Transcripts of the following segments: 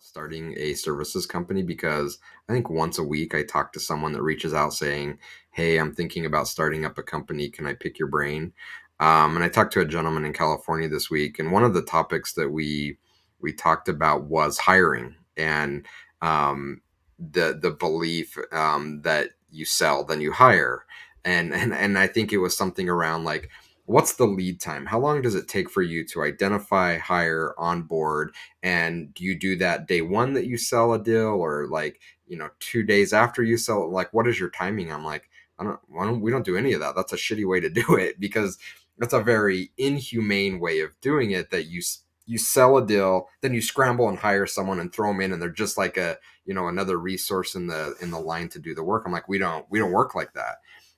starting a services company because I think once a week I talk to someone that reaches out saying, "Hey, I'm thinking about starting up a company. Can I pick your brain?" And I talked to a gentleman in California this week, and one of the topics that we talked about was hiring and the belief that you sell, then you hire, and I think it was something around like, what's the lead time? How long does it take for you to identify, hire, onboard? And do you do that day one that you sell a deal, or like, 2 days after you sell it? Like, what is your timing? I'm like, we don't do any of that. That's a shitty way to do it because that's a very inhumane way of doing it. That you sell a deal, then you scramble and hire someone and throw them in, and they're just like another resource in the line to do the work. I'm like, we don't work like that.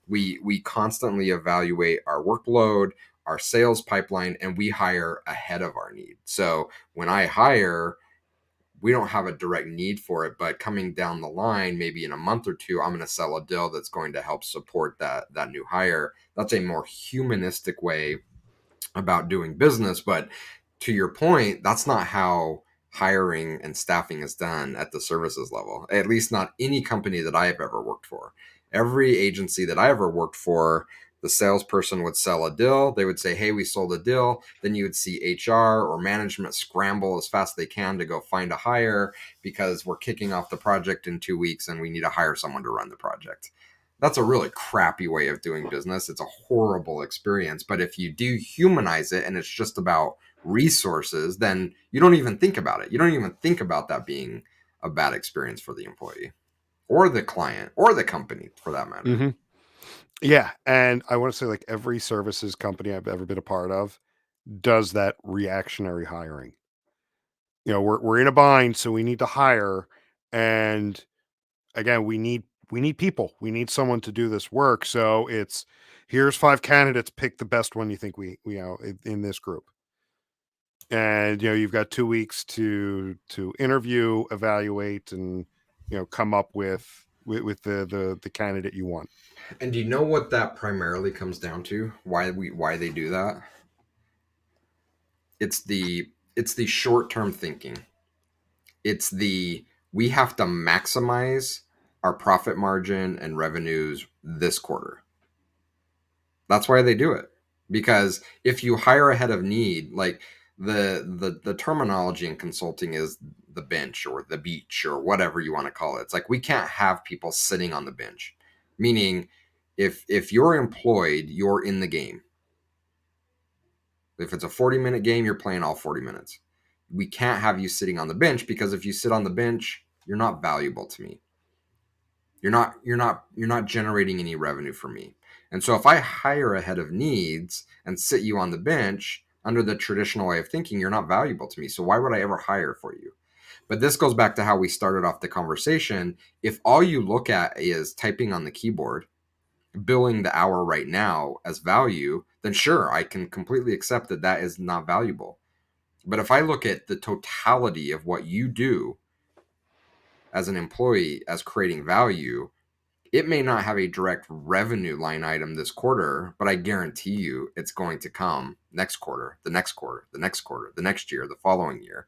We constantly evaluate our workload, our sales pipeline, and we hire ahead of our need. So when I hire, we don't have a direct need for it, but coming down the line, maybe in a month or two, I'm going to sell a deal that's going to help support that new hire. That's a more humanistic way about doing business. But to your point, that's not how hiring and staffing is done at the services level, at least not any company that I have ever worked for. Every agency that I ever worked for, the salesperson would sell a deal. They would say, "Hey, we sold a deal." Then you would see HR or management scramble as fast as they can to go find a hire because we're kicking off the project in 2 weeks and we need to hire someone to run the project. That's a really crappy way of doing business. It's a horrible experience. But if you do humanize it and it's just about resources, then you don't even think about it. You don't even think about that being a bad experience for the employee or the client or the company for that matter. Hmm. Yeah, and I want to say like every services company I've ever been a part of does that reactionary hiring. We're in a bind, so we need to hire, and again, we need people. We need someone to do this work. So it's here's 5 candidates. Pick the best one you think in this group, and you've got 2 weeks to interview, evaluate, and come up with the candidate you want. And do you know what that primarily comes down to? Why they do that? It's the short-term thinking. It's the we have to maximize our profit margin and revenues this quarter. That's why they do it. Because if you hire ahead of need, like the terminology in consulting is the bench or the beach or whatever you want to call it. It's like we can't have people sitting on the bench. Meaning if you're employed, you're in the game. If it's a 40-minute game, you're playing all 40 minutes. We can't have you sitting on the bench because if you sit on the bench, you're not valuable to me. You're not generating any revenue for me. And so if I hire ahead of needs and sit you on the bench under the traditional way of thinking, you're not valuable to me. So why would I ever hire for you? But this goes back to how we started off the conversation. If all you look at is typing on the keyboard, billing the hour right now as value, then sure, I can completely accept that that is not valuable. But if I look at the totality of what you do as an employee as creating value, it may not have a direct revenue line item this quarter, but I guarantee you it's going to come next quarter, the next quarter, the next quarter, the next year, the following year.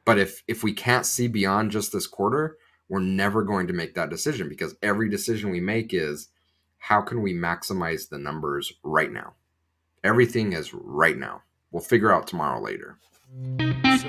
But if we can't see beyond just this quarter, we're never going to make that decision because every decision we make is how can we maximize the numbers right now? Everything is right now. We'll figure out tomorrow later. So